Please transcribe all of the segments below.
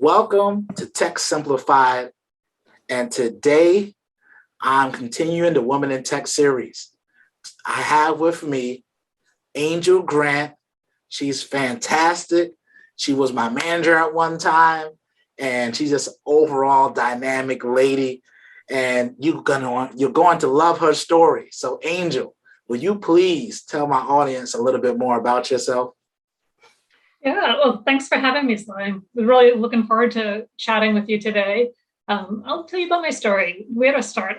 Welcome to Tech Simplified, and today I'm continuing the Women in Tech series. I have with me Angel Grant. She's fantastic. She was my manager at one time, and she's just overall dynamic lady, and you're going to love her story. So Angel, will you please tell my audience a little bit more about yourself? Yeah, well, thanks for having me, Sly. I'm really looking forward to chatting with you today. I'll tell you about my story. Where to start?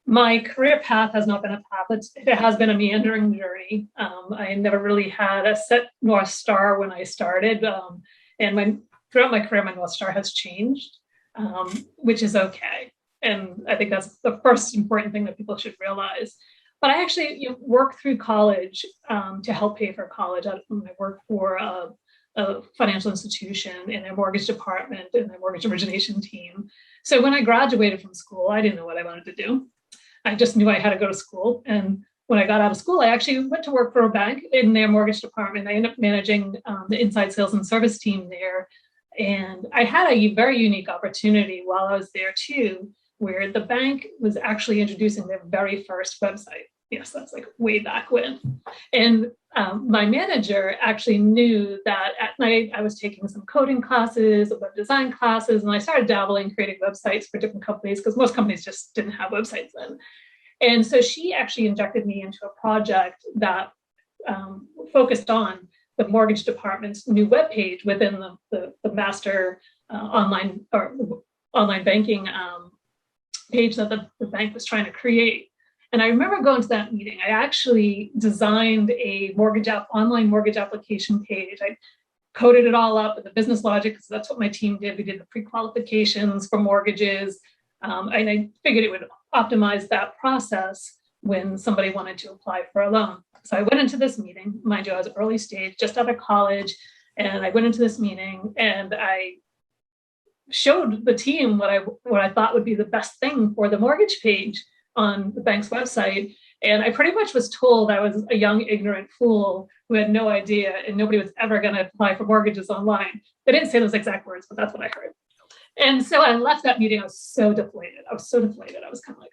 My career path has not been a path. It has been a meandering journey. I never really had a set North Star when I started. Throughout my career, my North Star has changed, which is okay. And I think that's the first important thing that people should realize. But I actually worked through college to help pay for college. I worked for a financial institution in their mortgage department and their mortgage origination team. So when I graduated from school, I didn't know what I wanted to do. I just knew I had to go to school. And when I got out of school, I actually went to work for a bank in their mortgage department. I ended up managing the inside sales and service team there. And I had a very unique opportunity while I was there too, where the bank was actually introducing their very first website. Yes, that's like way back when. And my manager actually knew that at night I was taking some coding classes, web design classes, and I started dabbling, creating websites for different companies because most companies just didn't have websites then. And so she actually injected me into a project that focused on the mortgage department's new webpage within the master online banking page that the bank was trying to create. And I remember going to that meeting. I actually designed a online mortgage application page. I coded it all up with the business logic because that's what my team did. We did the pre-qualifications for mortgages. And I figured it would optimize that process when somebody wanted to apply for a loan. So I went into this meeting. Mind you, I was early stage, just out of college. And I went into this meeting and I showed the team what I thought would be the best thing for the mortgage page on the bank's website. And I pretty much was told I was a young, ignorant fool who had no idea and nobody was ever going to apply for mortgages online. They didn't say those exact words, but that's what I heard. And so I left that meeting. I was so deflated. I was kind of like,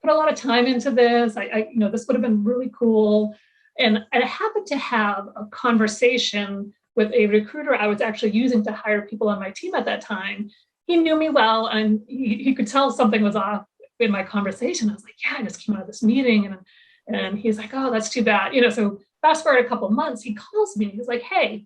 put a lot of time into this. This would have been really cool. And I happened to have a conversation with a recruiter I was actually using to hire people on my team at that time. He knew me well, and he could tell something was off in my conversation. I was like, yeah, I just came out of this meeting. And he's like, oh, that's too bad. So fast forward a couple of months, he calls me. He's like, hey,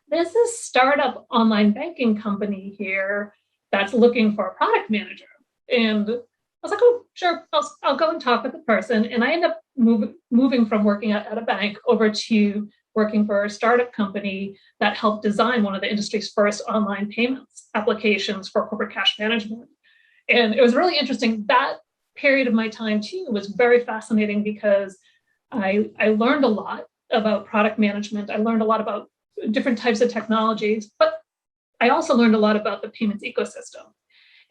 there's this startup online banking company here that's looking for a product manager. And I was like, oh, sure, I'll go and talk with the person. And I ended up moving from working at a bank over to working for a startup company that helped design one of the industry's first online payments applications for corporate cash management. And it was really interesting. That period of my time too was very fascinating because I learned a lot about product management. I learned a lot about different types of technologies, but I also learned a lot about the payments ecosystem.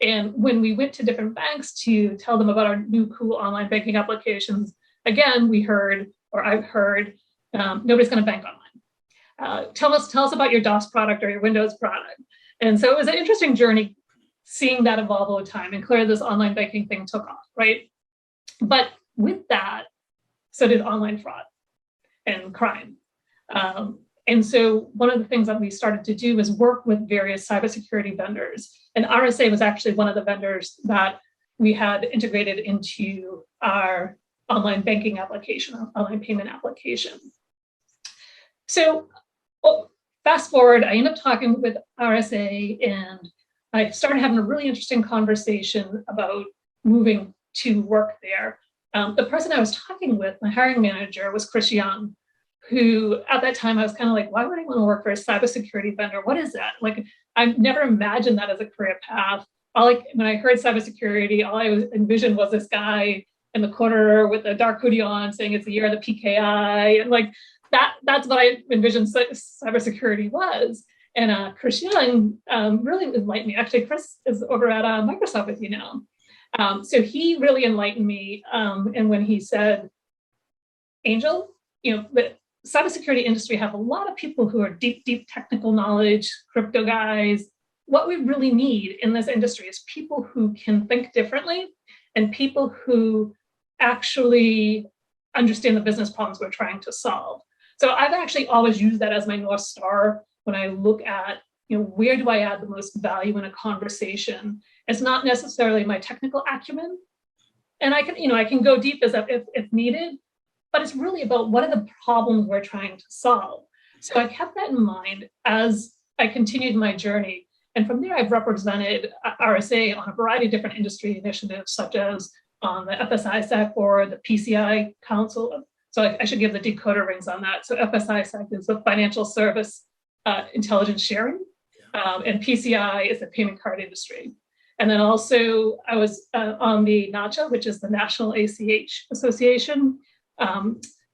And when we went to different banks to tell them about our new cool online banking applications, again, I've heard, nobody's going to bank online. Tell us about your DOS product or your Windows product. And so it was an interesting journey seeing that evolve over time, and clearly this online banking thing took off, right? But with that, so did online fraud and crime. And so one of the things that we started to do was work with various cybersecurity vendors. And RSA was actually one of the vendors that we had integrated into our online banking application, online payment application. So fast forward, I ended up talking with RSA and I started having a really interesting conversation about moving to work there. The person I was talking with, my hiring manager, was Chris Young, who at that time I was kind of like, why would I want to work for a cybersecurity vendor? What is that? Like, I've never imagined that as a career path. When I heard cybersecurity, all I envisioned was this guy in the corner with a dark hoodie on saying it's the year of the PKI. And like that's what I envisioned cybersecurity was. And Chris Young really enlightened me. Actually, Chris is over at Microsoft with you now. So he really enlightened me. And when he said, Angel, cybersecurity industry have a lot of people who are deep technical knowledge, crypto guys. What we really need in this industry is people who can think differently and people who actually understand the business problems we're trying to solve. So I've actually always used that as my North Star when I look at, where do I add the most value in a conversation? It's not necessarily my technical acumen. And I can go deep as if needed, but it's really about what are the problems we're trying to solve. So I kept that in mind as I continued my journey. And from there, I've represented RSA on a variety of different industry initiatives, such as on the FSISAC board, the PCI Council. So I should give the decoder rings on that. So FSISAC is the Financial Service Intelligence Sharing, and PCI is the payment card industry. And then also I was on the NACHA, which is the National ACH Association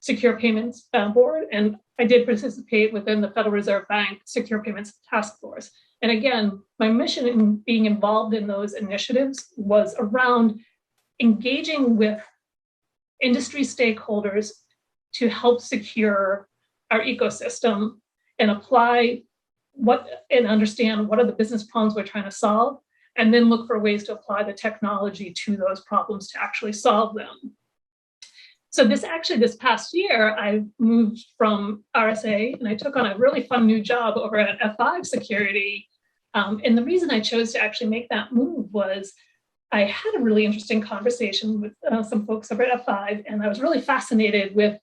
Secure Payments Board. And I did participate within the Federal Reserve Bank Secure Payments Task Force. And again, my mission in being involved in those initiatives was around engaging with industry stakeholders to help secure our ecosystem and apply and understand what are the business problems we're trying to solve, and then look for ways to apply the technology to those problems to actually solve them. So this past year, I moved from RSA and I took on a really fun new job over at F5 Security. And the reason I chose to actually make that move was I had a really interesting conversation with some folks over at F5, and I was really fascinated with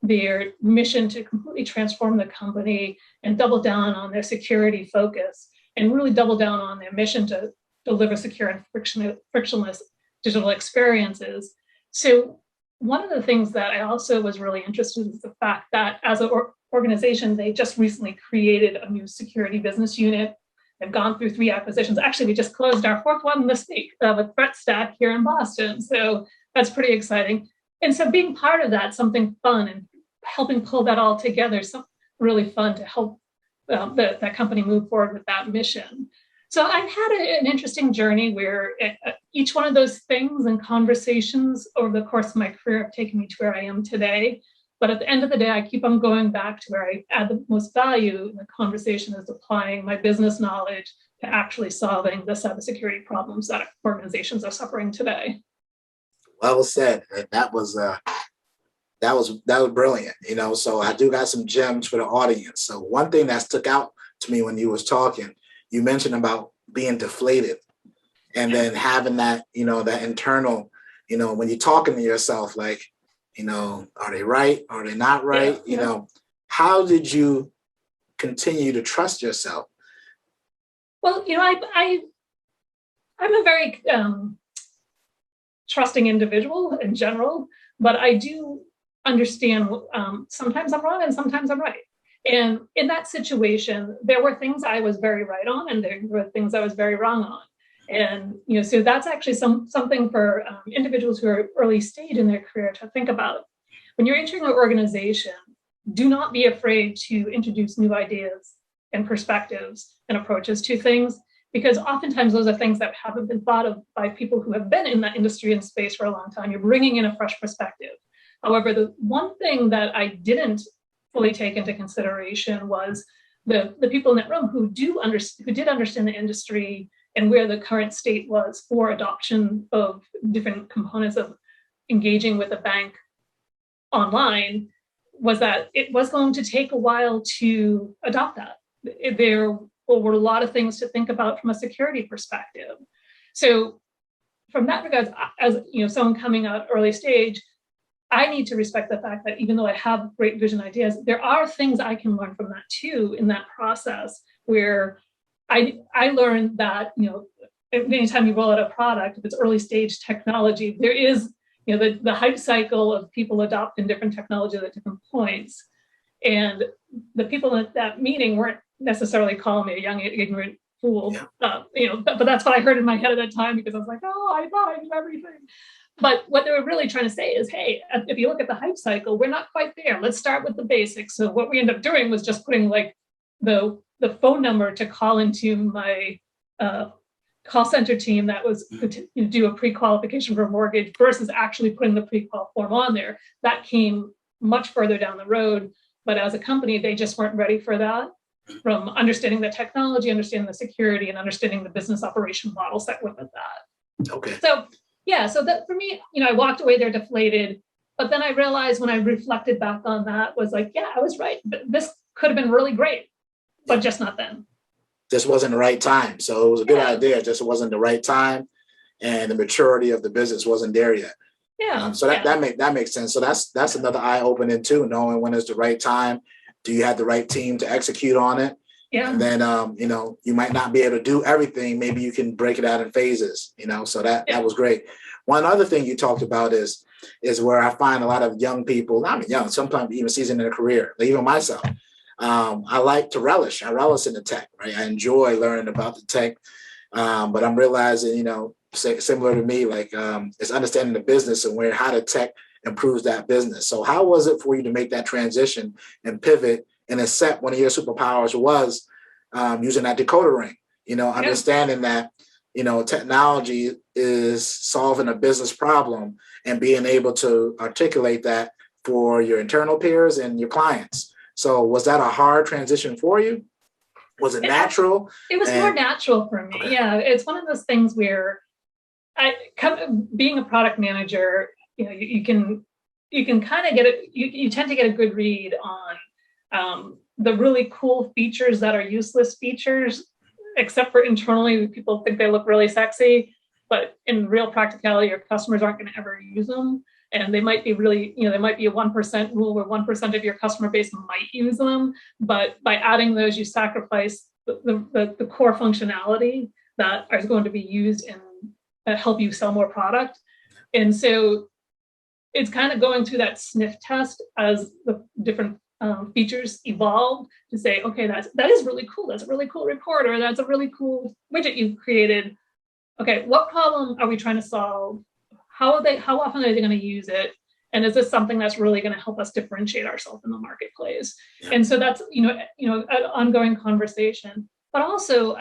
their mission to completely transform the company and double down on their security focus and really double down on their mission to deliver secure and frictionless digital experiences. So one of the things that I also was really interested in is the fact that as an organization, they just recently created a new security business unit. They've gone through 3 acquisitions. Actually, we just closed our 4th one this week with ThreatStack here in Boston. So that's pretty exciting. And so being part of that, something fun and helping pull that all together, something really fun to help that company move forward with that mission. So I've had an interesting journey where each one of those things and conversations over the course of my career have taken me to where I am today. But at the end of the day, I keep on going back to where I add the most value in the conversation is applying my business knowledge to actually solving the cybersecurity problems that organizations are suffering today. Well said. That was brilliant. So I do got some gems for the audience. So one thing that stuck out to me when you was talking, you mentioned about being deflated and then having that, that internal, when you're talking to yourself, like, are they right? Are they not right? Yeah. How did you continue to trust yourself? Well, I'm a very trusting individual in general, but I do understand sometimes I'm wrong and sometimes I'm right. And in that situation, there were things I was very right on and there were things I was very wrong on. And, so that's actually something for individuals who are early stage in their career to think about. When you're entering an organization, do not be afraid to introduce new ideas and perspectives and approaches to things, because oftentimes those are things that haven't been thought of by people who have been in that industry and space for a long time. You're bringing in a fresh perspective. However, the one thing that I didn't fully take into consideration was the people in that room who did understand the industry and where the current state was for adoption of different components of engaging with a bank online, was that it was going to take a while to adopt that. There were a lot of things to think about from a security perspective. So from that regard, as someone coming out early stage, I need to respect the fact that even though I have great vision ideas, there are things I can learn from that too in that process, where I learned that, anytime you roll out a product, if it's early stage technology, there is, the hype cycle of people adopting different technologies at different points. And the people at that meeting weren't necessarily calling me a young, ignorant fool, but that's what I heard in my head at that time, because I was like, oh, I thought I knew everything. But what they were really trying to say is, hey, if you look at the hype cycle, we're not quite there. Let's start with the basics. So what we ended up doing was just putting like the phone number to call into my call center team that was to do a pre-qualification for a mortgage versus actually putting the pre-qual form on there. That came much further down the road but as a company, they just weren't ready for that, from understanding the technology, understanding the security, and understanding the business operation models that went with that. Okay. So yeah, so that for me, I walked away there deflated, but then I realized when I reflected back on that was like, yeah, I was right. But this could have been really great, but just not then. Just wasn't the right time. So it was a good idea, just it wasn't the right time, and the maturity of the business wasn't there yet. Yeah. So that makes sense. So that's another eye opening too, knowing when is the right time. Do you have the right team to execute on it? Yeah. And then you might not be able to do everything. Maybe you can break it out in phases. So that was great. One other thing you talked about is where I find a lot of young people, not young, sometimes even seasoned in a career, even myself. I like to relish. I relish in the tech, right? I enjoy learning about the tech, but I'm realizing, similar to me, like it's understanding the business and how the tech improves that business. So how was it for you to make that transition and pivot and accept one of your superpowers was using that decoder ring, understanding that, technology is solving a business problem and being able to articulate that for your internal peers and your clients. So was that a hard transition for you? Was it natural? It was more natural for me. Okay. Yeah, it's one of those things where being a product manager, you can kind of get it. You tend to get a good read on the really cool features that are useless features, except for internally, people think they look really sexy, but in real practicality, your customers aren't going to ever use them. And they might be really, there might be a 1% rule where 1% of your customer base might use them. But by adding those, you sacrifice the core functionality that is going to be used and help you sell more product. And so it's kind of going through that sniff test as the different features evolve to say, okay, that is really cool. That's a really cool report, or that's a really cool widget you've created. Okay, what problem are we trying to solve? How often are they going to use it? And is this something that's really going to help us differentiate ourselves in the marketplace? Yeah. And so that's, an ongoing conversation, but also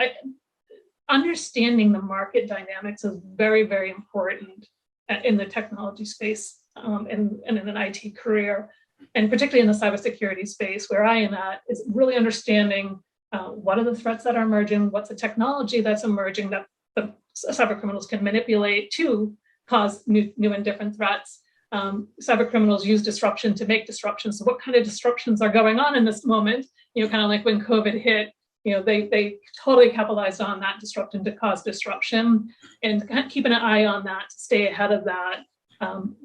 understanding the market dynamics is very, very important in the technology space and in an IT career, and particularly in the cybersecurity space where I am at, is really understanding what are the threats that are emerging, what's the technology that's emerging that the cyber criminals can manipulate to cause new and different threats. Cyber criminals use disruption to make disruption. So what kind of disruptions are going on in this moment? Kind of like when COVID hit, they totally capitalized on that disruption to cause disruption, and kind of keeping an eye on that to stay ahead of that.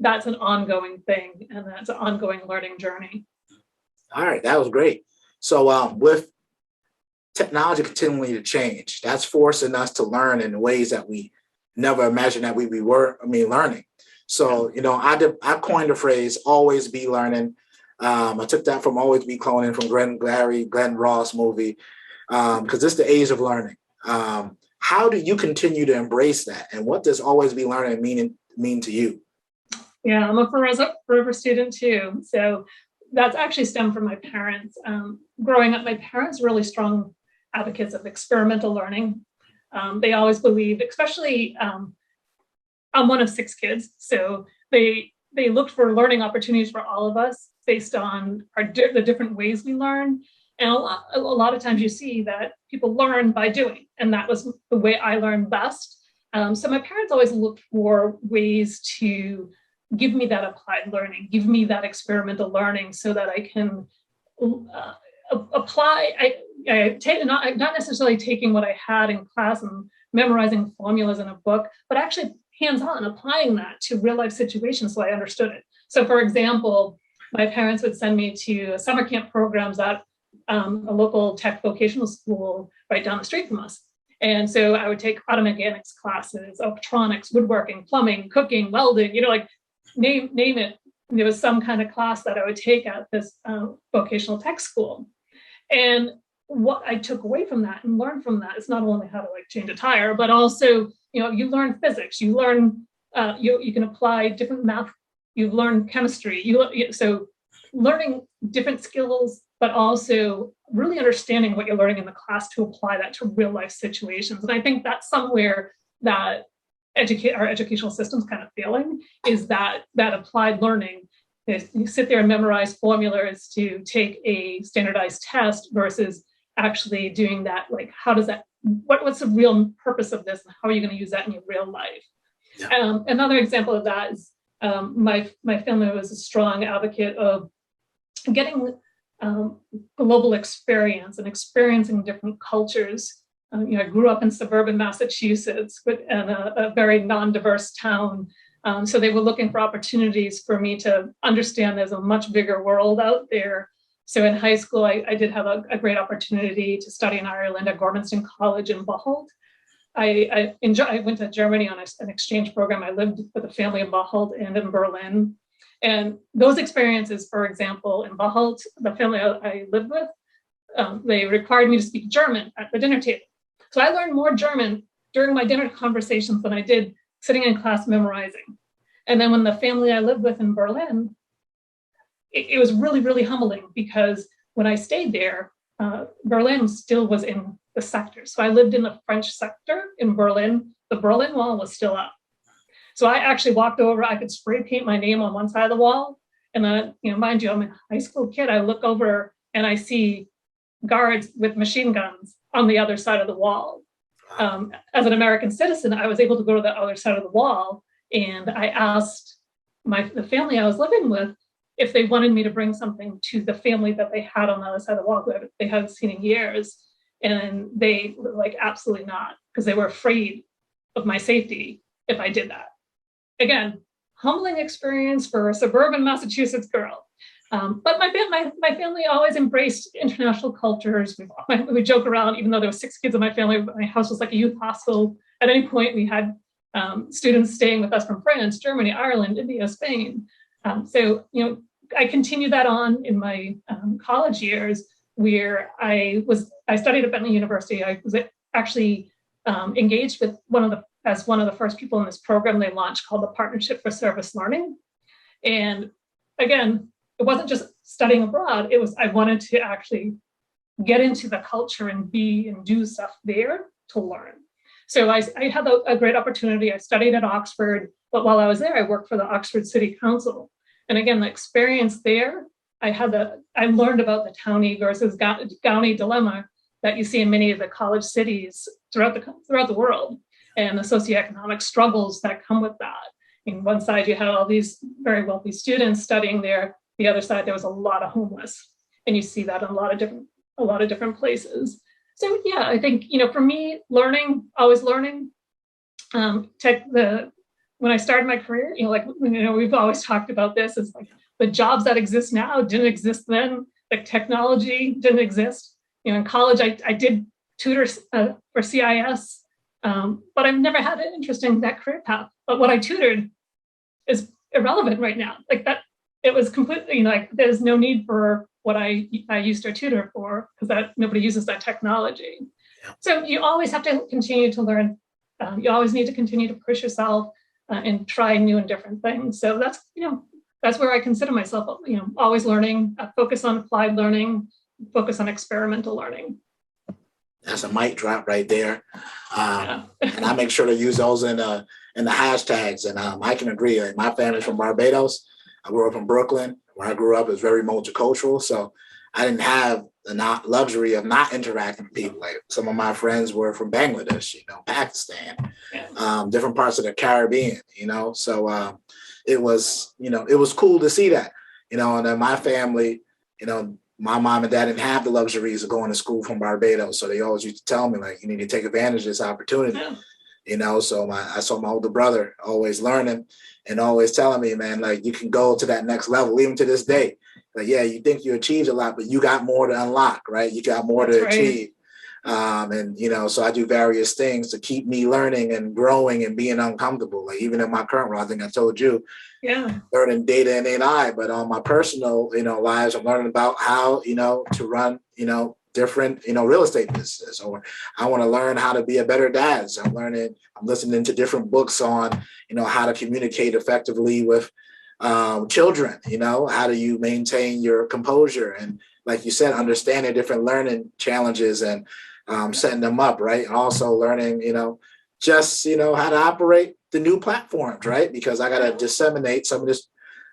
That's an ongoing thing, and that's an ongoing learning journey. All right, that was great. So with technology continuing to change, that's forcing us to learn in ways that we never imagined that we were learning. So, I coined the phrase, always be learning. I took that from Always Be Cloning from Glenn Ross movie, because it's the age of learning. How do you continue to embrace that? And what does always be learning mean to you? Yeah, I'm a forever student too. So that's actually stemmed from my parents. Growing up, my parents were really strong advocates of experimental learning. They always believed, especially, I'm one of 6 kids, so they looked for learning opportunities for all of us based on the different ways we learn. And a lot of times you see that people learn by doing, and that was the way I learned best. So my parents always looked for ways to give me that applied learning, give me that experimental learning so that I can apply. Not necessarily taking what I had in class and memorizing formulas in a book, but actually hands-on applying that to real life situations so I understood it. So for example, my parents would send me to summer camp programs at a local tech vocational school right down the street from us. And so I would take auto mechanics classes, electronics, woodworking, plumbing, cooking, welding, name it. There was some kind of class that I would take at this vocational tech school. And what I took away from that and learned from that is not only how to change a tire, but also, you learn physics, you learn, you can apply different math, you learn chemistry, so learning different skills, but also really understanding what you're learning in the class to apply that to real life situations. And I think that's somewhere that our educational system's kind of failing, is that applied learning. You sit there and memorize formulas to take a standardized test versus actually doing that. Like, how does that, what's the real purpose of this? And how are you going to use that in your real life? Yeah. Another example of that is my family was a strong advocate of getting global experience and experiencing different cultures. I grew up in suburban Massachusetts, in a very non-diverse town. So they were looking for opportunities for me to understand there's a much bigger world out there. So in high school, I did have a great opportunity to study in Ireland at Gormanston College in Bocholt. I went to Germany on an exchange program. I lived with a family in Bocholt and in Berlin. And those experiences, for example, in Bocholt, the family I lived with, they required me to speak German at the dinner table. So I learned more German during my dinner conversations than I did sitting in class memorizing. And then when the family I lived with in Berlin, it was really, really humbling because when I stayed there, Berlin still was in the sector. So I lived in the French sector in Berlin. The Berlin Wall was still up. So I actually walked over, I could spray paint my name on one side of the wall. And then, mind you, I'm a high school kid. I look over and I see guards with machine guns on the other side of the wall. As an American citizen, I was able to go to the other side of the wall. And I asked the family I was living with if they wanted me to bring something to the family that they had on the other side of the wall, who they hadn't seen in years. And they were like, absolutely not, because they were afraid of my safety if I did that. Again, humbling experience for a suburban Massachusetts girl. But my family always embraced international cultures. We joke around, even though there were 6 kids in my family, my house was like a youth hostel. At any point, we had students staying with us from France, Germany, Ireland, India, Spain. So, I continued that on in my college years, where I studied at Bentley University. I was actually engaged with as one of the first people in this program they launched called the Partnership for Service Learning. And again, it wasn't just studying abroad. It was, I wanted to actually get into the culture and be and do stuff there to learn. So I had a great opportunity. I studied at Oxford, but while I was there, I worked for the Oxford City Council. And again, the experience there, I learned about the townie versus gownie dilemma that you see in many of the college cities throughout the world, and the socioeconomic struggles that come with that. In one side, you had all these very wealthy students studying there. The other side, there was a lot of homeless, and you see that in a lot of different places. So yeah, I think for me, always learning. When I started my career, we've always talked about this. It's like the jobs that exist now didn't exist then. The technology didn't exist. In college, I did tutor for CIS, but I've never had an interest in that career path. But what I tutored is irrelevant right now. Like that, it was completely there's no need for what I used to tutor for, because nobody uses that technology. Yeah. So you always have to continue to learn. You always need to continue to push yourself and try new and different things. So that's where I consider myself, always learning, focus on applied learning, focus on experimental learning. That's a mic drop right there. And I make sure to use those in the hashtags. And I can agree. Like, my family's from Barbados. I grew up in Brooklyn. Where I grew up is very multicultural. So I didn't have the luxury of not interacting with people. Like, some of my friends were from Bangladesh, Pakistan, different parts of the Caribbean, So it was cool to see that, and then my family, my mom and dad didn't have the luxuries of going to school from Barbados. So they always used to tell me, like, you need to take advantage of this opportunity. Yeah. So I saw my older brother always learning and always telling me, man, like, you can go to that next level, even to this day. Like, yeah, you think you achieved a lot, but you got more to unlock, right? You got more to achieve. So I do various things to keep me learning and growing and being uncomfortable. Like, even in my current role, I think I told you, learning data and AI, but on my personal, lives, I'm learning about how, to run, different, real estate business, or I want to learn how to be a better dad. So I'm listening to different books on, how to communicate effectively with children, how do you maintain your composure? And like you said, understanding different learning challenges and setting them up, right? And also learning, how to operate the new platforms, right? Because I got to disseminate some of this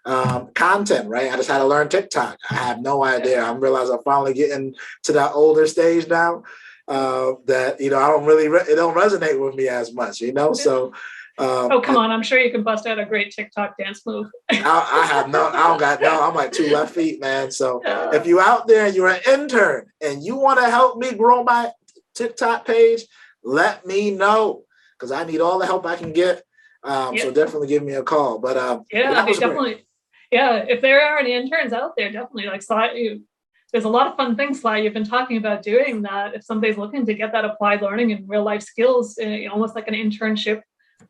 content, right? I just had to learn TikTok. I have no idea. I'm realizing I'm finally getting to that older stage now that, I don't really, it don't resonate with me as much, So, oh, come on. I'm sure you can bust out a great TikTok dance move. I don't got no, I'm like 2 left feet, man. So if you out there and you're an intern and you want to help me grow my TikTok page, let me know because I need all the help I can get. So definitely give me a call. But that was definitely. Great. Yeah, if there are any interns out there, definitely like Sly, there's a lot of fun things, Sly, you've been talking about doing that. If somebody's looking to get that applied learning and real life skills, almost like an internship,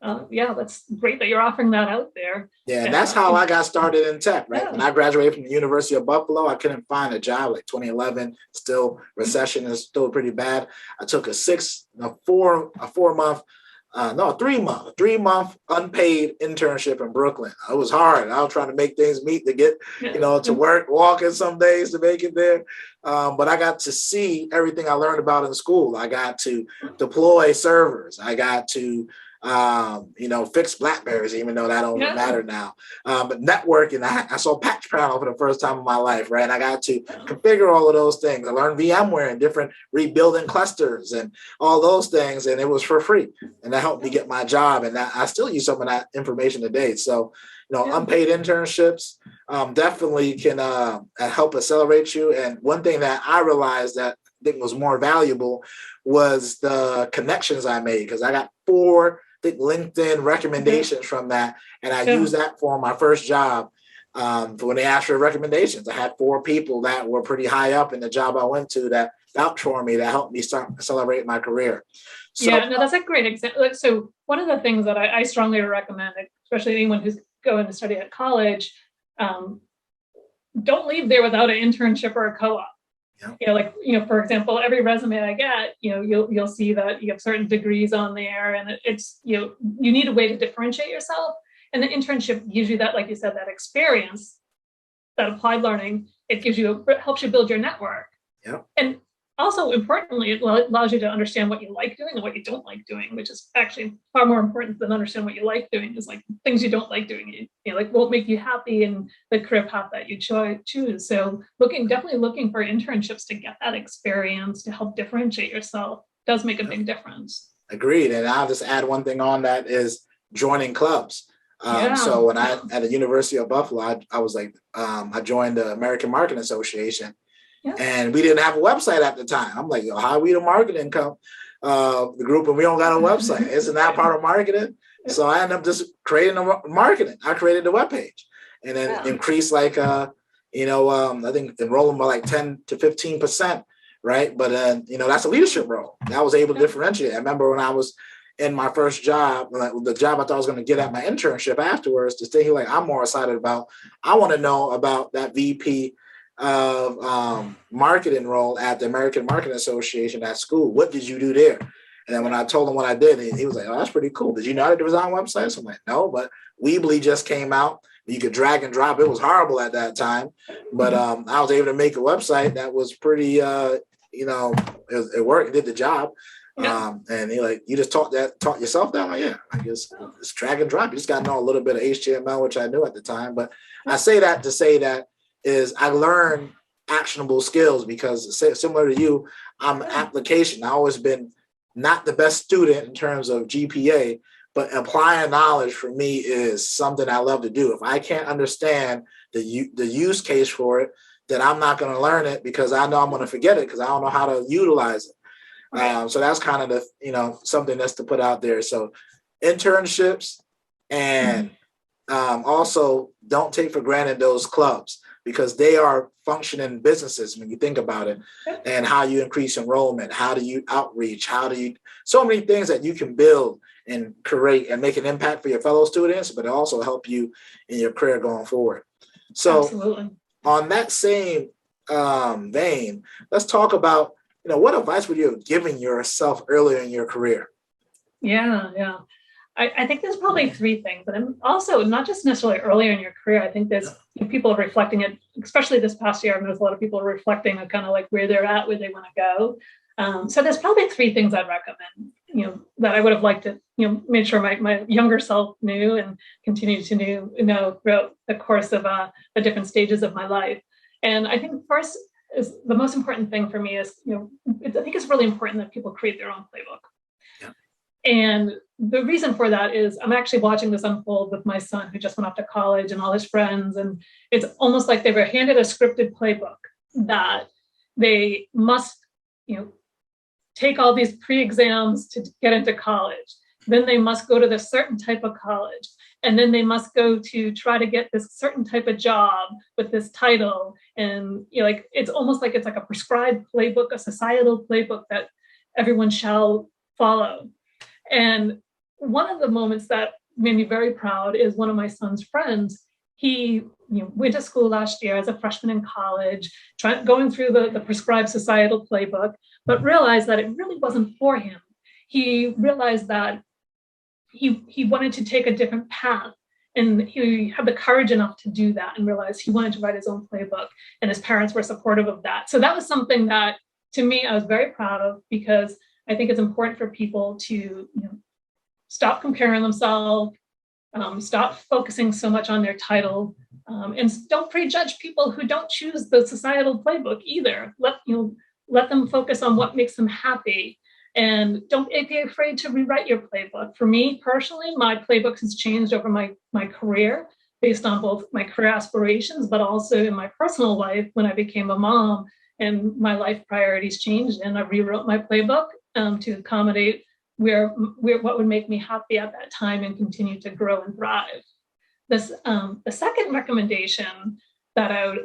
that's great that you're offering that out there. Yeah, and that's how I got started in tech, right? Yeah. When I graduated from the University of Buffalo, I couldn't find a job, like 2011, still recession is still pretty bad. I took a 3-month unpaid internship in Brooklyn. It was hard. I was trying to make things meet to get, to work, walking some days to make it there. But I got to see everything I learned about in school. I got to deploy servers. I got to fix Blackberries, even though that don't matter now. But networking, I saw patch panel for the first time in my life, right? And I got to configure all of those things. I learned VMware and different rebuilding clusters and all those things, and it was for free. And that helped me get my job. And I still use some of that information today. So, unpaid internships definitely can help accelerate you. And one thing that I realized that I think was more valuable was the connections I made, because I got 4 LinkedIn recommendations from that. And I used that for my first job. When they asked for recommendations, I had 4 people that were pretty high up in the job I went to that vouched for me, that helped me accelerate my career. So, that's a great example. So one of the things that I strongly recommend, especially anyone who's going to study at college, don't leave there without an internship or a co-op. For example, every resume I get, you'll see that you have certain degrees on there, and it's, you need a way to differentiate yourself. And the internship gives you that, like you said, that experience, that applied learning. It helps you build your network. Yeah. And also importantly, it allows you to understand what you like doing and what you don't like doing, which is actually far more important than understand what you like doing. Is like things you don't like doing, won't make you happy in the career path that you choose. So definitely looking for internships to get that experience to help differentiate yourself does make a big difference. Agreed. And I'll just add one thing on that is joining clubs. So when I at the University of Buffalo, I was like, I joined the American Marketing Association. Yeah. And we didn't have a website at the time. I'm like, how are we the marketing the group and we don't got a website? Isn't that part of marketing? Yeah. So I ended up just creating marketing. I created the webpage and then increased I think enrollment by like 10 to 15%, right? But then, that's a leadership role. I was able to differentiate. I remember when I was in my first job, the job I thought I was going to get at my internship afterwards, to stay here, like I'm more excited about, I want to know about that VP of marketing role at the American Marketing Association at school. What did you do there? And then when I told him what I did, he was like, oh, that's pretty cool. Did you know how to design websites? I'm like, no, but Weebly just came out. You could drag and drop. It was horrible at that time. But I was able to make a website that was pretty, it worked, it did the job. Yeah. And you just taught yourself that? Like, yeah, I guess it's drag and drop. You just got to know a little bit of HTML, which I knew at the time. But I say that to say that is I learned actionable skills because similar to you, I'm an application. I've always been not the best student in terms of GPA, but applying knowledge for me is something I love to do. If I can't understand the use case for it, then I'm not going to learn it because I know I'm going to forget it because I don't know how to utilize it. So that's kind of the, something that's to put out there. So internships and also don't take for granted those clubs, because they are functioning businesses when you think about it, and how you increase enrollment, how do you outreach, so many things that you can build and create and make an impact for your fellow students, but also help you in your career going forward. So absolutely. On that same vein, let's talk about, what advice would you have given yourself earlier in your career? Yeah. I think there's probably 3 things, but I'm also not just necessarily earlier in your career. I think there's people are reflecting it, especially this past year. I've noticed a lot of people are reflecting on kind of like where they're at, where they want to go. So there's probably three things I'd recommend, that I would have liked to, make sure my younger self knew and continued to know throughout the course of the different stages of my life. And I think first is the most important thing for me is, I think it's really important that people create their own playbook. Yeah. And the reason for that is I'm actually watching this unfold with my son who just went off to college and all his friends. And it's almost like they were handed a scripted playbook that they must, take all these pre-exams to get into college. Then they must go to this certain type of college. And then they must go to try to get this certain type of job with this title. And it's almost like it's like a prescribed playbook, a societal playbook that everyone shall follow. And one of the moments that made me very proud is one of my son's friends. He went to school last year as a freshman in college, going through the prescribed societal playbook, but realized that it really wasn't for him. He realized that he wanted to take a different path, and he had the courage enough to do that and realized he wanted to write his own playbook, and his parents were supportive of that. So that was something that, to me, I was very proud of, because I think it's important for people to stop comparing themselves, stop focusing so much on their title, and don't prejudge people who don't choose the societal playbook either. Let them focus on what makes them happy, and don't be afraid to rewrite your playbook. For me personally, my playbook has changed over my career based on both my career aspirations, but also in my personal life when I became a mom and my life priorities changed, and I rewrote my playbook to accommodate what would make me happy at that time and continue to grow and thrive. The second recommendation that I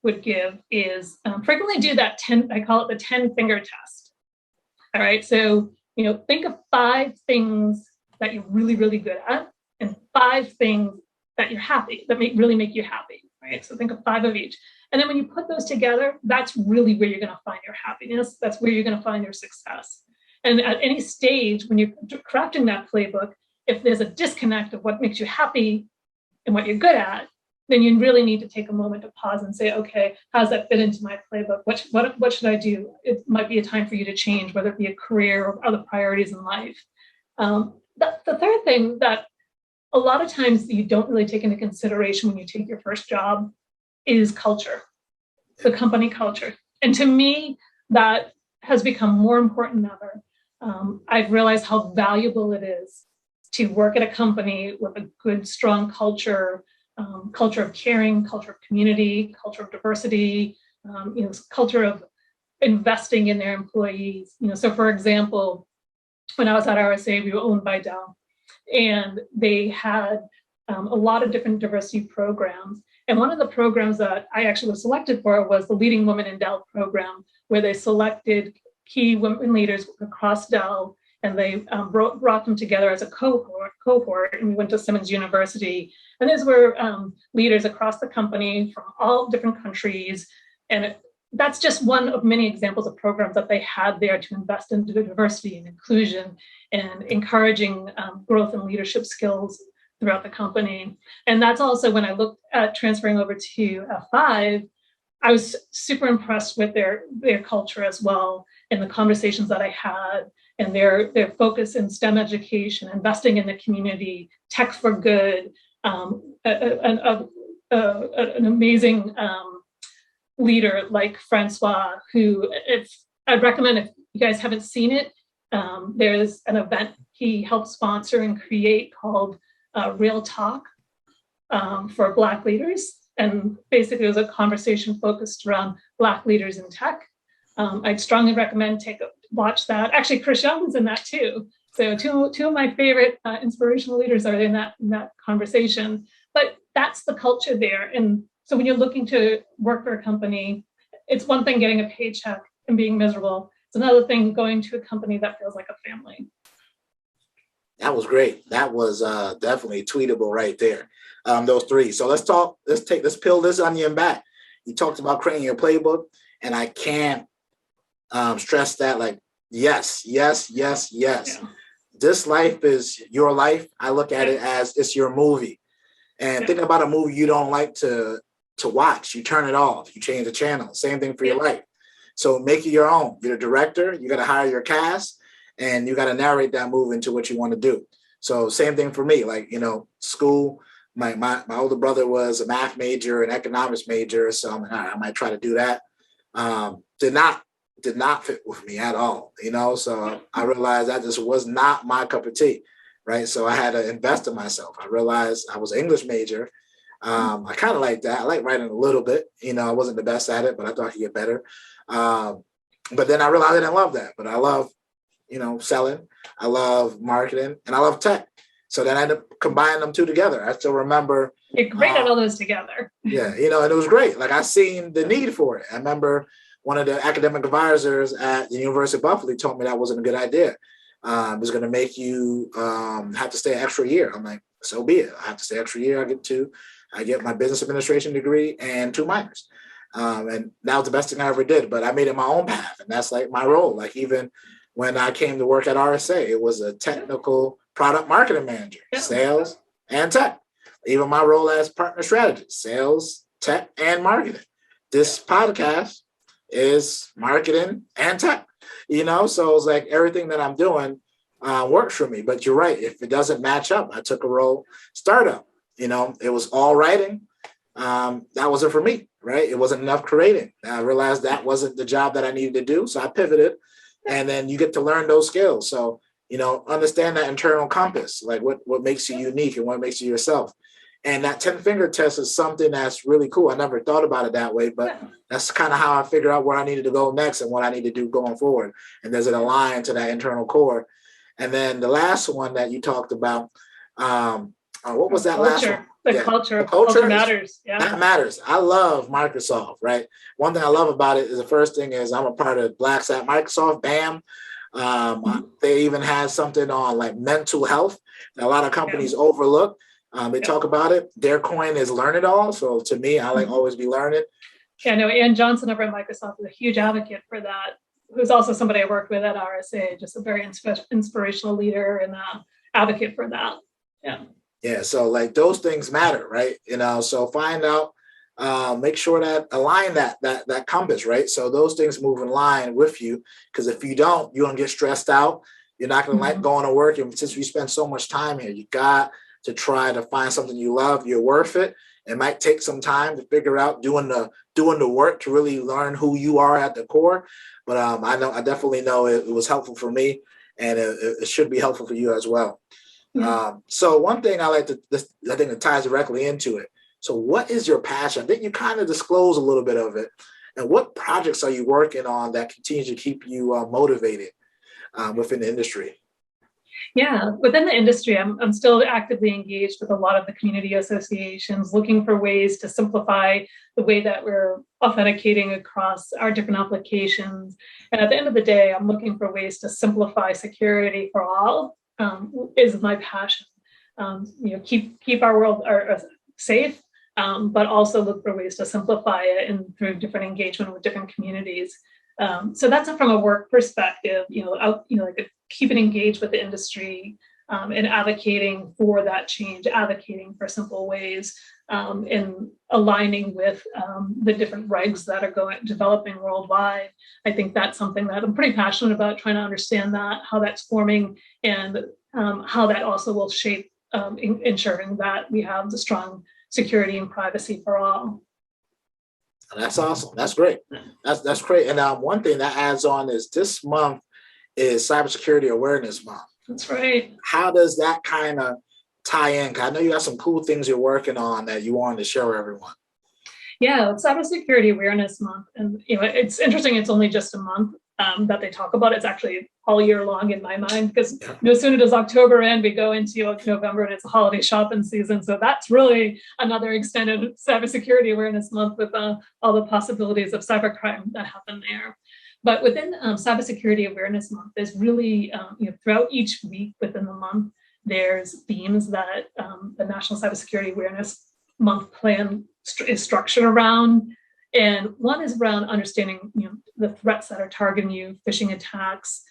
would give is frequently do that I call it the 10-finger test. All right, so think of 5 things that you're really, really good at, and 5 things that you're happy, that really make you happy, right? So think of 5 of each. And then when you put those together, that's really where you're going to find your happiness. That's where you're going to find your success. And at any stage, when you're crafting that playbook, if there's a disconnect of what makes you happy and what you're good at, then you really need to take a moment to pause and say, okay, how does that fit into my playbook? What should I do? It might be a time for you to change, whether it be a career or other priorities in life. The third thing that a lot of times you don't really take into consideration when you take your first job is culture, the company culture. And to me, that has become more important than ever. I've realized how valuable it is to work at a company with a good, strong culture, culture of caring, culture of community, culture of diversity, culture of investing in their employees. So for example, when I was at RSA, we were owned by Dell, and they had a lot of different diversity programs. And one of the programs that I actually was selected for was the Leading Women in Dell program, where they selected key women leaders across Dell, and they brought them together as a cohort, and we went to Simmons University. And these were leaders across the company from all different countries. And that's just one of many examples of programs that they had there to invest in diversity and inclusion and encouraging growth and leadership skills throughout the company. And that's also when I looked at transferring over to F5, I was super impressed with their culture as well, and the conversations that I had, and their focus in STEM education, investing in the community, tech for good, an amazing leader like Francois, who I'd recommend if you guys haven't seen it, there's an event he helped sponsor and create called Real Talk for Black leaders. And basically it was a conversation focused around Black leaders in tech. I'd strongly recommend watch that. Actually, Chris Young was in that too. So two of my favorite inspirational leaders are in that conversation. But that's the culture there. And so when you're looking to work for a company, it's one thing getting a paycheck and being miserable. It's another thing going to a company that feels like a family. That was great. That was definitely tweetable right there. Those 3. So let's peel this onion back. You talked about creating your playbook, and I can't stress that, like, yes. Yeah. This life is your life. I look at it as it's your movie. And think about a movie you don't like to watch. You turn it off. You change the channel. Same thing for your life. So make it your own. You're a director, you got to hire your cast, and you got to narrate that move into what you want to do. So same thing for me, like, school, my older brother was a math major and economics major. So I'm like, all right, I might try to do that. Did not fit with me at all, so I realized that just was not my cup of tea. Right. So I had to invest in myself. I realized I was an English major. I kind of like that. I like writing a little bit, I wasn't the best at it, but I thought I could get better. But then I realized I didn't love that, but I love, selling. I love marketing and I love tech. So then I ended up combining them two together. I still remember. You're great at all those together. Yeah. And it was great. Like I seen the need for it. I remember one of the academic advisors at the University of Buffalo told me that wasn't a good idea. It was going to make you have to stay an extra year. I'm like, so be it. I have to stay an extra year. I get my business administration degree and 2 minors. And that was the best thing I ever did, but I made it my own path. And that's like my role. Like even when I came to work at RSA, it was a technical product marketing manager, sales and tech. Even my role as partner strategist, sales, tech, and marketing. This podcast is marketing and tech, so it's like everything that I'm doing works for me. But you're right. If it doesn't match up, I took a role startup, it was all writing. That wasn't for me, right? It wasn't enough creating. I realized that wasn't the job that I needed to do. So I pivoted, and then you get to learn those skills. So, understand that internal compass, like what makes you unique and what makes you yourself. And that 10-finger test is something that's really cool. I never thought about it that way, but that's kind of how I figure out where I needed to go next and what I need to do going forward. And does it align to that internal core? And then the last one that you talked about, what was that culture. last one? The culture matters. Yeah. That matters. I love Microsoft, right? One thing I love about it is the first thing is I'm a part of Blacks at Microsoft, BAM. They even had something on like mental health that a lot of companies overlook. They talk about it. Their coin is learn it all. So to me, I like always be learning. Yeah, no, Ann Johnson over at Microsoft is a huge advocate for that. Who's also somebody I worked with at RSA, just a very inspirational leader and advocate for that. Yeah. Yeah. So like those things matter, right? So find out, make sure that align that compass, right? So those things move in line with you. Because if you don't, you're gonna get stressed out. You're not gonna like going to work. And since we spend so much time here, you got to try to find something you love. You're worth it. It might take some time to figure out doing the work to really learn who you are at the core. But I definitely know it was helpful for me, and it should be helpful for you as well. Yeah. So one thing I think it ties directly into it. So what is your passion? I think you kind of disclose a little bit of it. And what projects are you working on that continue to keep you motivated within the industry? Yeah, within the industry, I'm still actively engaged with a lot of the community associations, looking for ways to simplify the way that we're authenticating across our different applications. And at the end of the day, I'm looking for ways to simplify security for all, is my passion. Keep our world safe, but also look for ways to simplify it and through different engagement with different communities. So that's from a work perspective, like keeping engaged with the industry and advocating for that change, advocating for simple ways, and aligning with the different regs that are developing worldwide. I think that's something that I'm pretty passionate about, trying to understand that, how that's forming, and how that also will shape ensuring that we have the strong security and privacy for all. That's awesome. That's great. That's great. And one thing that adds on is this month is Cybersecurity Awareness Month. That's right. How does that kind of tie in? 'Cause I know you got some cool things you're working on that you wanted to share with everyone. Yeah, it's Cybersecurity Awareness Month. And it's interesting, it's only just a month that they talk about it. It's actually all year long in my mind, because no sooner does October end, we go into November and it's a holiday shopping season. So that's really another extended Cybersecurity Awareness Month with all the possibilities of cybercrime that happen there. But within Cybersecurity Awareness Month, there's really, throughout each week within the month, there's themes that the National Cybersecurity Awareness Month plan is structured around. And one is around understanding, the threats that are targeting you, phishing attacks.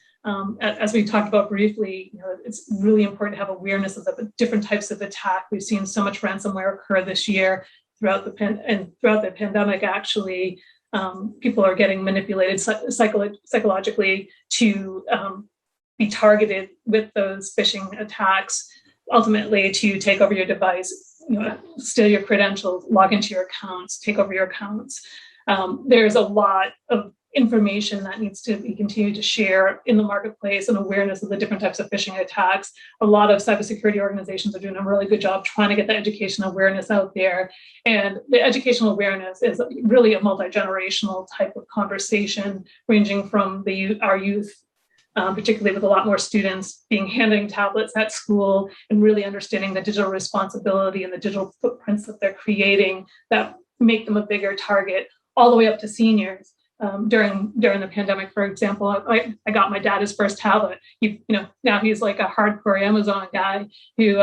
As we talked about briefly, it's really important to have awareness of the different types of attack. We've seen so much ransomware occur this year throughout the pandemic, actually. people are getting manipulated psychologically to be targeted with those phishing attacks, ultimately to take over your device, steal your credentials, log into your accounts, take over your accounts. There's a lot of information that needs to be continued to share in the marketplace and awareness of the different types of phishing attacks. A lot of cybersecurity organizations are doing a really good job trying to get the educational awareness out there. And the educational awareness is really a multi-generational type of conversation, ranging from our youth, particularly with a lot more students being handing tablets at school and really understanding the digital responsibility and the digital footprints that they're creating that make them a bigger target, all the way up to seniors. During the pandemic, for example, I got my dad his first tablet. Now he's like a hardcore Amazon guy who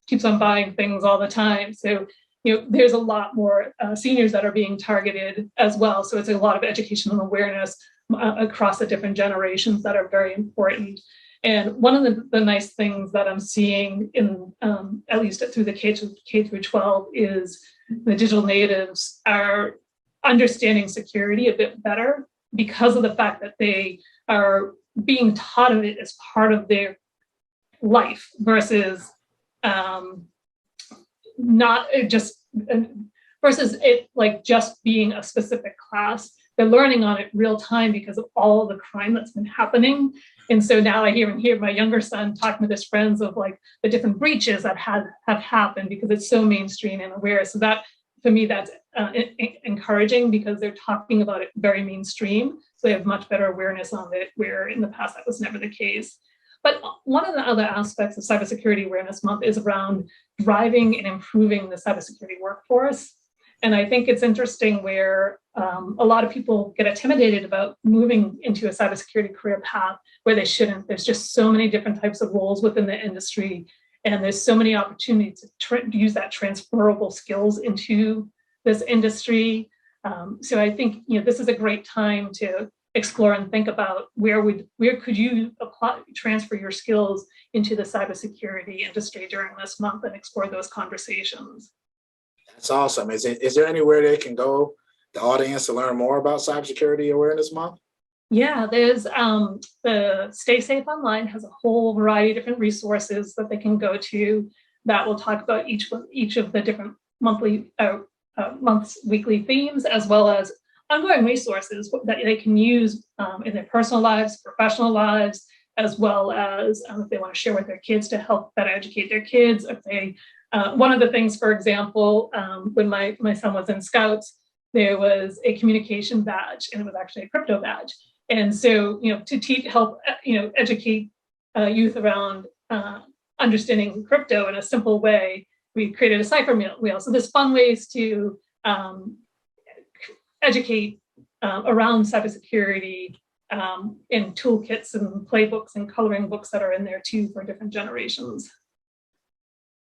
keeps on buying things all the time. So there's a lot more seniors that are being targeted as well. So it's a lot of education and awareness across the different generations that are very important. And one of the nice things that I'm seeing in at least through the K through 12 is the digital natives are understanding security a bit better because of the fact that they are being taught of it as part of their life versus versus it like just being a specific class. They're learning on it real time because of all the crime that's been happening. And so now I hear my younger son talking with his friends of like the different breaches that have happened because it's so mainstream and aware. So that, for me, that's encouraging because they're talking about it very mainstream. So they have much better awareness on it, where in the past that was never the case. But one of the other aspects of Cybersecurity Awareness Month is around driving and improving the cybersecurity workforce. And I think it's interesting where a lot of people get intimidated about moving into a cybersecurity career path where they shouldn't. There's just so many different types of roles within the industry. And there's so many opportunities to use that transferable skills into this industry. So I think this is a great time to explore and think about where could you transfer your skills into the cybersecurity industry during this month and explore those conversations. That's awesome. Is there anywhere they can go, the audience, to learn more about Cybersecurity Awareness Month? Yeah, there's the Stay Safe Online has a whole variety of different resources that they can go to that will talk about each of the different month's weekly themes, as well as ongoing resources that they can use in their personal lives, professional lives, as well as if they want to share with their kids to help better educate their kids. If they one of the things, for example, when my son was in Scouts, there was a communication badge, and it was actually a crypto badge. And so, to help educate youth around understanding crypto in a simple way, we created a cipher wheel. So there's fun ways to educate around cybersecurity in toolkits and playbooks and coloring books that are in there too for different generations.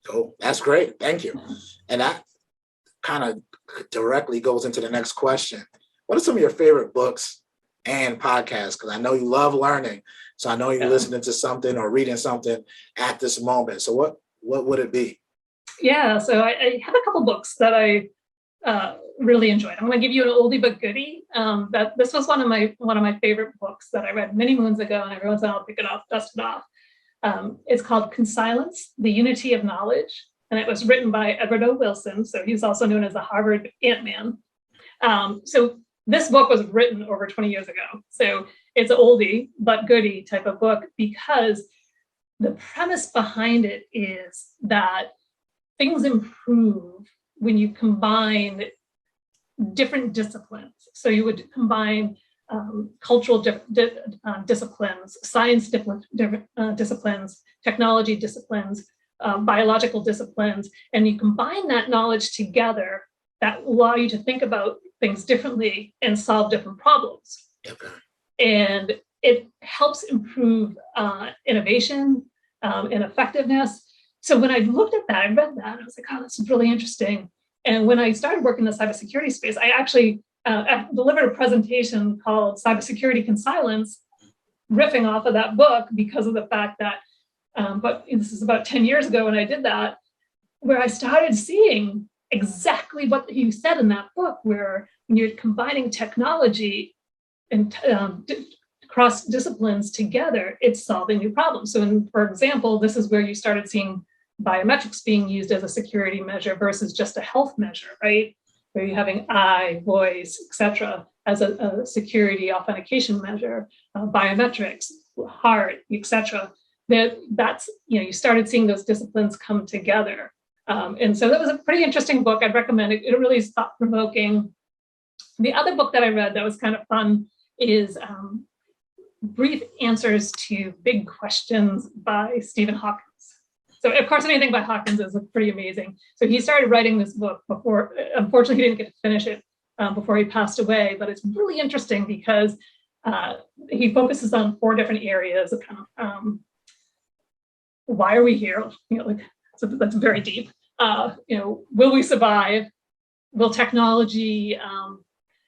Oh, that's great. Thank you. And that kind of directly goes into the next question. What are some of your favorite books and podcasts? Because I know you love learning. So I know you're listening to something or reading something at this moment. So what would it be? Yeah, so I have a couple books that I really enjoyed. I'm going to give you an oldie but goodie. That this was one of my favorite books that I read many moons ago, and every once in a while I'll pick it up, dust it off. It's called Conscience, The Unity of Knowledge, and it was written by Edward O. Wilson. So he's also known as the Harvard Ant-Man. So this book was written over 20 years ago. So it's an oldie but goodie type of book because the premise behind it is that things improve when you combine different disciplines. So you would combine cultural disciplines, science disciplines, technology disciplines, biological disciplines, and you combine that knowledge together that will allow you to think about things differently and solve different problems. Okay. And it helps improve innovation and effectiveness. So when I looked at that, I read that, I was like, oh, that's really interesting. And when I started working in the cybersecurity space, I actually delivered a presentation called Cybersecurity Conscience, riffing off of that book because of the fact that, but this is about 10 years ago when I did that, where I started seeing exactly what you said in that book, where when you're combining technology and cross disciplines together, it's solving new problems. So, for example, this is where you started seeing biometrics being used as a security measure versus just a health measure, right? Where you're having eye, voice, etc., as a security authentication measure, biometrics, heart, etc. That's, you started seeing those disciplines come together. And so that was a pretty interesting book. I'd recommend it. It really is thought-provoking. The other book that I read that was kind of fun is Brief Answers to Big Questions by Stephen Hawkins. So, of course, anything by Hawkins is pretty amazing. So he started writing this book before, unfortunately, he didn't get to finish it before he passed away, but it's really interesting because he focuses on 4 different areas of kind of why are we here? So that's very deep. Will we survive? Will technology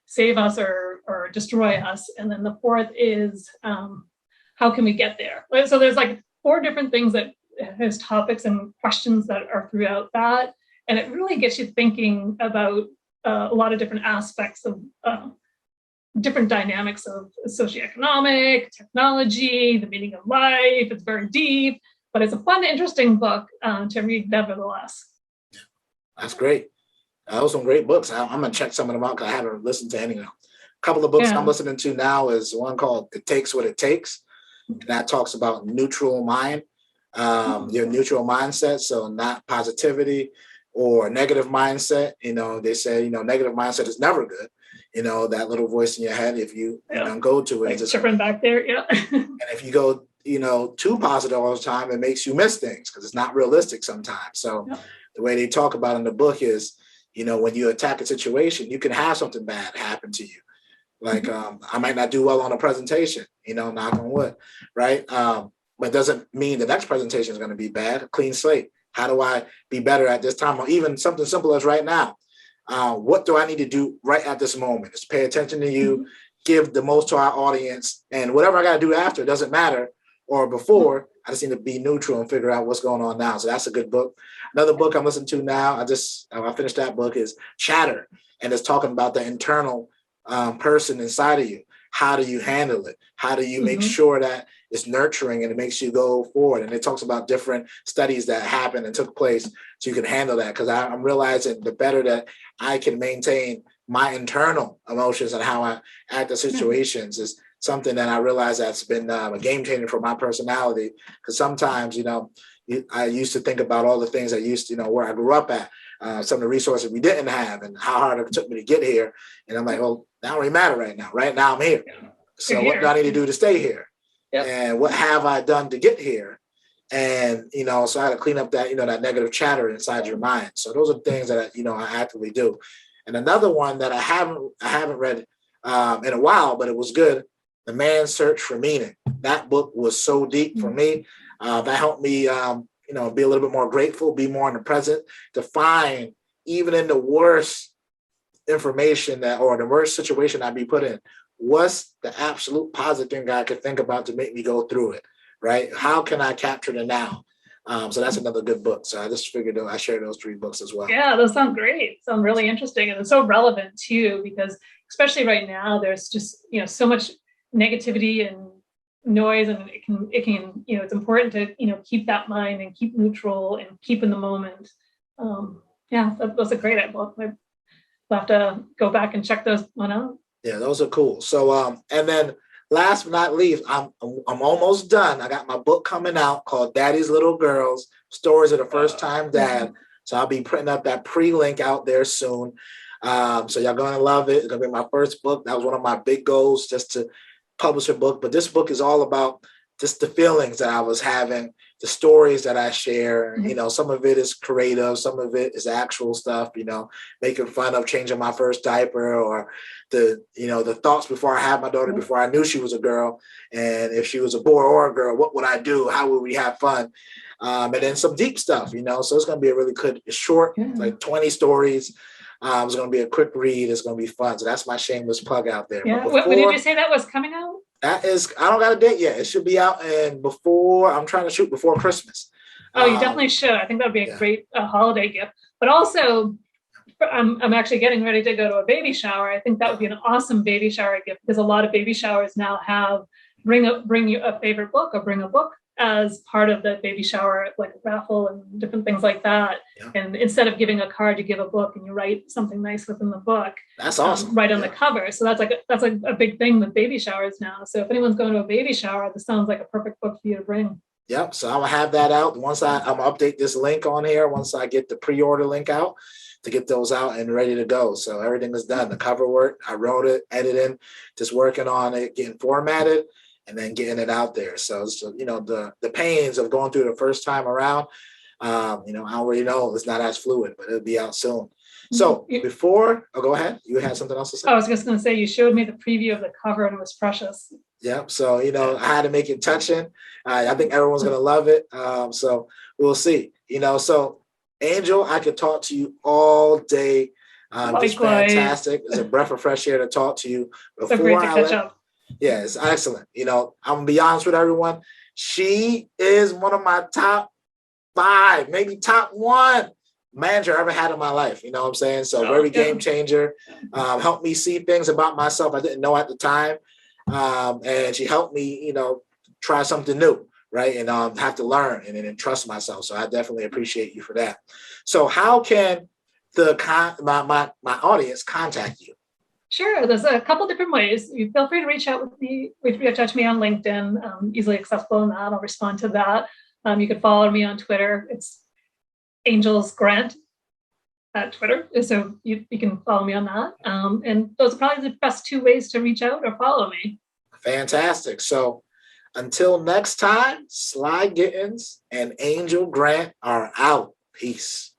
save us or destroy us? And then the 4th is how can we get there? So there's like 4 different things that his topics and questions that are throughout that. And it really gets you thinking about a lot of different aspects of different dynamics of socioeconomic, technology, the meaning of life. It's very deep, but it's a fun, interesting book to read nevertheless. That's great. Those are some great books. I'm going to check some of them out because I haven't listened to any of them. A couple of books I'm listening to now is one called It Takes What It Takes. And that talks about neutral mind, your neutral mindset. So not positivity or negative mindset. They say, negative mindset is never good. That little voice in your head, if you don't go to it. Like chirping back there, yeah. And if you go, too positive all the time, it makes you miss things because it's not realistic sometimes. So the way they talk about in the book is, when you attack a situation, you can have something bad happen to you. Like I might not do well on a presentation, knock on wood, right? But it doesn't mean the next presentation is going to be bad. A clean slate. How do I be better at this time? Or even something simple as right now. What do I need to do right at this moment? Is pay attention to you, give the most to our audience, and whatever I got to do after doesn't matter. Or before, I just need to be neutral and figure out what's going on now. So that's a good book. Another book I'm listening to now, I finished that book, is Chatter, and it's talking about the internal person inside of you. How do you handle it? How do you make sure that it's nurturing and it makes you go forward? And it talks about different studies that happened and took place so you can handle that. Because I'm realizing the better that I can maintain my internal emotions and how I act in situations is something that I realize that's been a game changer for my personality. Because sometimes, I used to think about all the things I used to, where I grew up at, some of the resources we didn't have and how hard it took me to get here. And I'm like, well, that don't really matter right now. Right now I'm here. So what do I need to do to stay here? Yep. And what have I done to get here? And, so I had to clean up that, that negative chatter inside your mind. So those are things that, I actively do. And another one that I haven't read in a while, but it was good. The Man's Search for Meaning. That book was so deep for me. That helped me, be a little bit more grateful, be more in the present, to find even in the worst information or the worst situation I'd be put in, what's the absolute positive thing I could think about to make me go through it, right? How can I capture the now? So that's another good book. So I just figured I share those 3 books as well. Yeah, those sound great. Sound really interesting. And it's so relevant too, because especially right now, there's just, so much negativity and noise, and it can, it's important to, keep that mind and keep neutral and keep in the moment. That was a great book. I'll have to go back and check those one out. Yeah, those are cool. So, and then last but not least, I'm almost done. I got my book coming out called Daddy's Little Girls, Stories of the First Time Dad. So I'll be printing up that pre-link out there soon. So y'all going to love it. It's going to be my first book. That was one of my big goals, just to publish a book. But this book is all about just the feelings that I was having, the stories that I share. Some of it is creative, some of it is actual stuff, making fun of changing my first diaper, or the thoughts before I had my daughter, before I knew she was a girl. And if she was a boy or a girl, what would I do? How would we have fun? And then some deep stuff, so it's going to be a really good, short, like 20 stories. It's going to be a quick read. It's going to be fun. So that's my shameless plug out there. Yeah. When did you say that was coming out? That is, I don't got a date yet. It should be out I'm trying to shoot before Christmas. Oh, you definitely should. I think that would be a great holiday gift. But also, I'm actually getting ready to go to a baby shower. I think that would be an awesome baby shower gift, because a lot of baby showers now have bring you a favorite book or bring a book as part of the baby shower, like a raffle and different things like that. Yeah. And instead of giving a card, you give a book and you write something nice within the book. That's awesome. Right on the cover. So that's like a big thing with baby showers now. So if anyone's going to a baby shower, this sounds like a perfect book for you to bring. Yep. So I'm gonna have that out once I'm gonna update this link on here once I get the pre-order link out to get those out and ready to go. So everything is done. The cover work, I wrote it, editing, just working on it, getting formatted, and then getting it out there. So the pains of going through the first time around, I already know it's not as fluid, but it'll be out soon. So go ahead. You had something else to say? I was just going to say, you showed me the preview of the cover and it was precious. Yep. So, I had to make it touching. I think everyone's going to love it. So we'll see, so Angel, I could talk to you all day. It's fantastic. It's a breath of fresh air to talk to you. So great to catch up. Yeah, it's excellent. I'm going to be honest with everyone. She is one of my top 5, maybe top 1 manager I ever had in my life. You know what I'm saying? So very game changer. Helped me see things about myself I didn't know at the time. And she helped me, try something new, right? And have to learn and trust myself. So I definitely appreciate you for that. So how can my audience contact you? Sure. There's a couple different ways. You feel free to reach out to me on LinkedIn, easily accessible in that. I'll respond to that. You can follow me on Twitter. It's Angels Grant at Twitter. So you can follow me on that. And those are probably the best 2 ways to reach out or follow me. Fantastic. So until next time, Sly Gittins and Angel Grant are out. Peace.